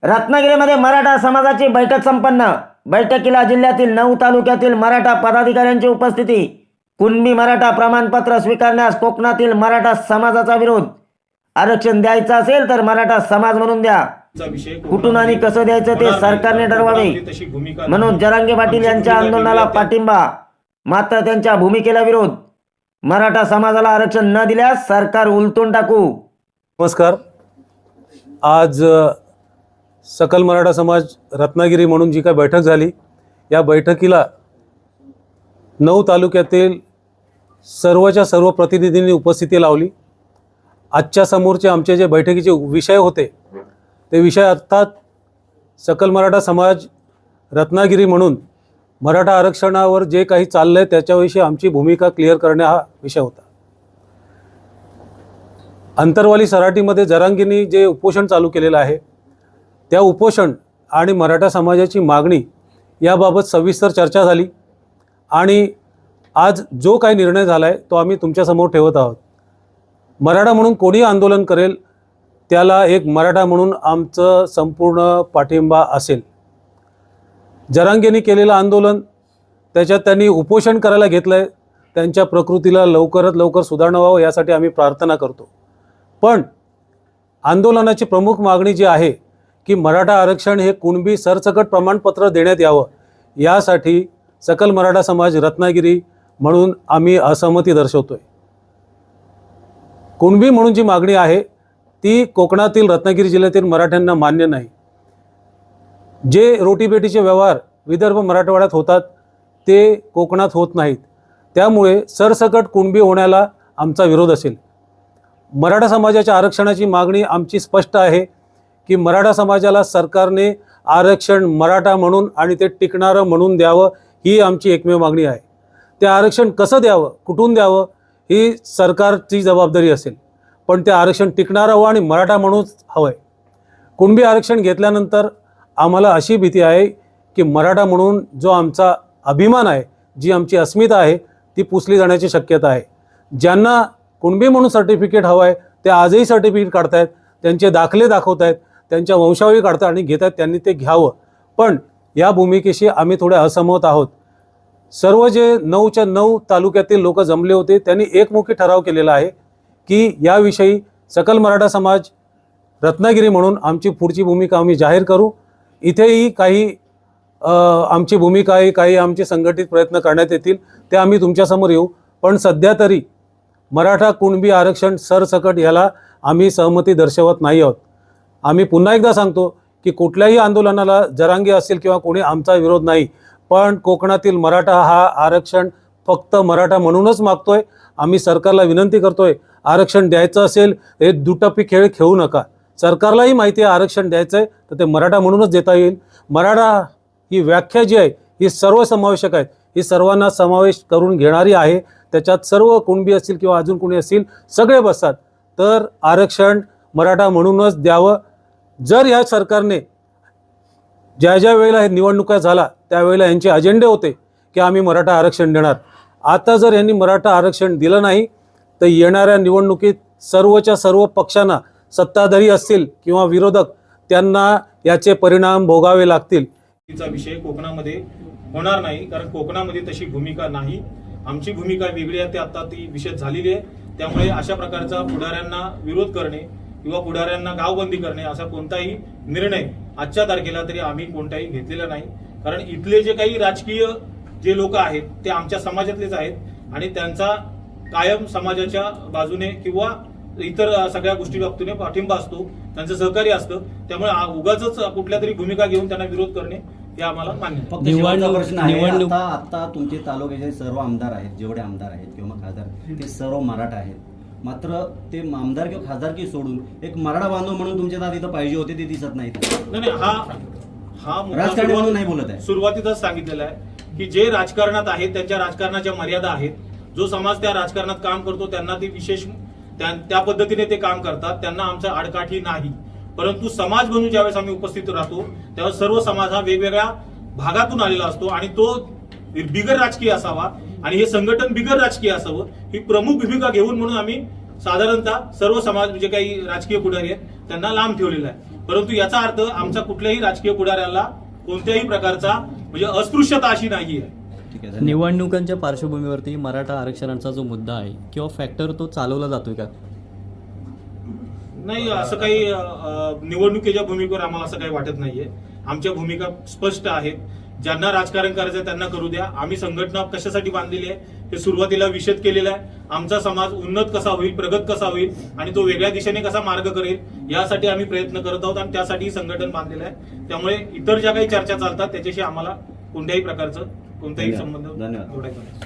रत्नागिरीमध्ये मराठा समाजाची बैठक संपन्न। बैठकीला जिल्ह्यातील 9 तालुक्यातील मराठा पदाधिकाऱ्यांची उपस्थिती। कुणबी मराठा प्रमाणपत्र स्वीकारण्यास कोकणातील मराठा समाजाचा विरोध। आरक्षण द्यायचं असेल तर मराठा समाज म्हणून द्या, कुठून आणि कसं द्यायचं ते सरकारने ठरवावे। मनोज जरांगे पाटील यांच्या आंदोलनाला पाठिंबा, मात्र त्यांच्या भूमिकेला विरोध। मराठा समाजाला आरक्षण न दिल्यास सरकार उलटून टाकू। नमस्कार। आज सकल मराठा समाज रत्नागिरी म्हणून जी काही बैठक झाली, या बैठकीला 9 तालुक्यातील सर्वच्या सर्व प्रतिनिधींनी उपस्थिती लावली। आजच्या समोरचे आमचे जे बैठकीचे विषय होते ते विषय अर्थात सकल मराठा समाज रत्नागिरी म्हणून मराठा आरक्षणावर जे काही चाललंय त्याच्याविषयी आमची भूमिका क्लिअर करणे हा विषय होता। अंतरवाली सराटीमध्ये जरांगेंनी जे उपोषण चालू केलेलं आहे त्या उपोषण आणि मराठा समाजाची मागणी याबाबत सविस्तर चर्चा झाली आणि आज जो काही निर्णय झाला आहे तो आम्ही तुमच्यासमोर ठेवत आहोत। मराठा म्हणून कोणी आंदोलन करेल त्याला एक मराठा म्हणून आमचं संपूर्ण पाठिंबा असेल। जरांगेंनी केलेलं आंदोलन, त्याच्यात त्यांनी उपोषण करायला घेतलं आहे, त्यांच्या प्रकृतीला लवकरात लवकर सुधारणा व्हावं यासाठी आम्ही प्रार्थना करतो। पण आंदोलनाची प्रमुख मागणी जी आहे की मराठा आरक्षण हे कुणबी सरसकट प्रमाणपत्र देण्यात यावं, यासाठी सकल मराठा समाज रत्नागिरी म्हणून आम्ही असहमती दर्शवतोय। कुणबी म्हणून जी मागणी आहे ती कोकणातील रत्नागिरी जिल्ह्यातील मराठ्यांना मान्य नाही। जे रोटीबेटीचे व्यवहार विदर्भ मराठवाड्यात होतात ते कोकणात होत नाहीत, त्यामुळे सरसकट कुणबी होण्याला आमचा विरोध असेल। मराठा समाजाच्या आरक्षणाची मागणी आमची स्पष्ट आहे की मराठा समाजाला सरकारने आरक्षण मराठा म्हणून आणि ते टिकणारं म्हणून द्यावं, ही आमची एकमेव मागणी आहे। ते आरक्षण कसं द्यावं, कुठून द्यावं ही सरकारची जबाबदारी असेल, पण ते आरक्षण टिकणारं हवं आणि मराठा म्हणूनच हवं आहे। कुणबी आरक्षण घेतल्यानंतर आम्हाला अशी भीती आहे की मराठा म्हणून जो आमचा अभिमान आहे, जी आमची अस्मिता आहे ती पुसली जाण्याची शक्यता आहे। ज्यांना कुणबी म्हणून सर्टिफिकेट हवं आहे ते आजही सर्टिफिकेट काढतायत, त्यांचे दाखले दाखवत आहेत, त्यांच्या वंशावळी काढतात आणि घेतात, त्यांनी ते घ्यावं। पण या भूमिकेशी आम्ही थोडे असहमत आहोत। सर्व जे 9च्या 9 तालुक्यातील लोक जमले होते त्यांनी एकमुखी ठराव केलेला आहे की याविषयी सकल मराठा समाज रत्नागिरी म्हणून आमची पुढची भूमिका आम्ही जाहीर करू। इथेही काही आमची भूमिका आहे, काही आमचे संघटित प्रयत्न करण्यात येतील, ते आम्ही तुमच्यासमोर येऊ। पण सध्या तरी मराठा कुणबी आरक्षण सरसकट याला आम्ही सहमती दर्शवत नाही आहोत। आम्ही पुन्हा एकदा सांगतो की कुठल्याही आंदोलनाला जरांगे असेल किंवा कोणी आमचा विरोध नाही, पण कोकणातील मराठा हा आरक्षण फक्त मराठा म्हणूनच मागतोय। आम्ही सरकारला विनंती करतोय, आरक्षण द्यायचं असेल हे दुटप्पी खेळ खेळू नका। सरकारलाही माहिती आहे आरक्षण द्यायचं आहे तर ते मराठा म्हणूनच देता येईल। मराठा ही व्याख्या जी आहे ही सर्वसमावेशक आहे, ही सर्वांना समावेश करून घेणारी आहे। त्याच्यात सर्व कुणबी असतील किंवा अजून कोणी असतील सगळे बसतात, तर आरक्षण मराठा म्हणूनच द्यावं। जर या सरकारने ज्या ज्या वेळेला हे निवडणुका झाला त्यावेळेला यांचे अजेंडे होते की आम्ही मराठा आरक्षण देणार, आता जर यांनी मराठा आरक्षण दिलं नाही तर येणाऱ्या निवडणुकीत सर्वच्या सर्व पक्षांना, सत्ताधारी असतील किंवा विरोधक, त्यांना याचे परिणाम भोगावे लागतील। तिचा विषय कोकणामध्ये होणार नाही, कारण कोकणामध्ये तशी भूमिका नाही। आमची भूमिका वेगळी आहे, ते आता ती विषय झालेली आहे। त्यामुळे अशा प्रकारचा पुढाऱ्यांना विरोध करणे किंवा पुढाऱ्यांना गावबंदी करणे असा कोणताही निर्णय आजच्या तारखेला तरी आम्ही कोणताही घेतलेला नाही। कारण इथले जे काही राजकीय जे लोक आहेत ते आमच्या समाजातलेच आहेत आणि त्यांचा कायम समाजाच्या बाजूने किंवा इतर सगळ्या गोष्टी बाबतीने पाठिंबा असतो, त्यांचं सहकार्य असतं। त्यामुळे उगाचच कुठल्या तरी भूमिका घेऊन त्यांना विरोध करणे हे आम्हाला मान्य नाही। निवडणूक आता तुमचे तालुक्याचे सर्व आमदार आहेत, जेवढे आमदार आहेत किंवा खासदार ते सर्व मराठा आहेत, मात्र ते आमदार किंवा खासदारकी सोडून एक मराठा बांधव म्हणून तुमच्या दाद इथं पाहिजे होते, ते दिसत नाहीत। नाही, हा राजकारणी म्हणून नाही बोलत आहे। सुरुवातीतच सांगितलेलं आहे की जे राजकारणात आहेत त्यांच्या राजकारणाच्या मर्यादा आहेत। जो समाज त्या राजकारणात काम करतो त्यांना ती विशेष त्या पद्धतीने ते काम करतात, त्यांना आमचा आडकाठी नाही। परंतु समाज म्हणून ज्यावेळेस आम्ही उपस्थित राहतो त्यावेळेस सर्व समाज हा वेगवेगळ्या भागातून आलेला असतो आणि तो बिगर राजकीय असावा आणि हे संघटन बिगर राजकीय असावं, ही प्रमुख भूमिका घेऊन म्हणून आम्ही साधारणतः सर्व समाज जे काही राजकीय पुढारी आहेत त्यांना लांब ठेवलेला आहे। परंतु याचा अर्थ आमचा कुठल्याही राजकीय पुढाऱ्याला कोणत्याही प्रकारचा म्हणजे अस्पृश्यता अशी नाहीये. ठीक आहे, धन्यवाद. निवडणुकांच्या पार्श्वभूमीवरती मराठा आरक्षणाचा जो मुद्दा आहे किंवा फॅक्टर तो चालवला जातोय का? नाही, असं काही निवडणुकीच्या भूमिकेवर आम्हाला असं काही वाटत नाहीये. आमच्या भूमिका स्पष्ट आहेत. ज्यांना राजकारण करायचं त्यांना करू द्या. आम्ही संघटना कशासाठी बांधलेली आहे हे सुरुवातीला विषद केलेलं आहे. आमचा समाज उन्नत कसा होईल, प्रगत कसा होईल आणि तो वेगळ्या दिशेने कसा मार्ग करेल यासाठी आम्ही प्रयत्न करत आहोत आणि त्यासाठी संघटन बांधलेलं आहे. त्यामुळे इतर ज्या काही चर्चा चालतात त्याच्याशी आम्हाला कोणत्याही प्रकारचं कोणताही धन्यवाद. संबंध धन्यवाद. जोडायचा नाही.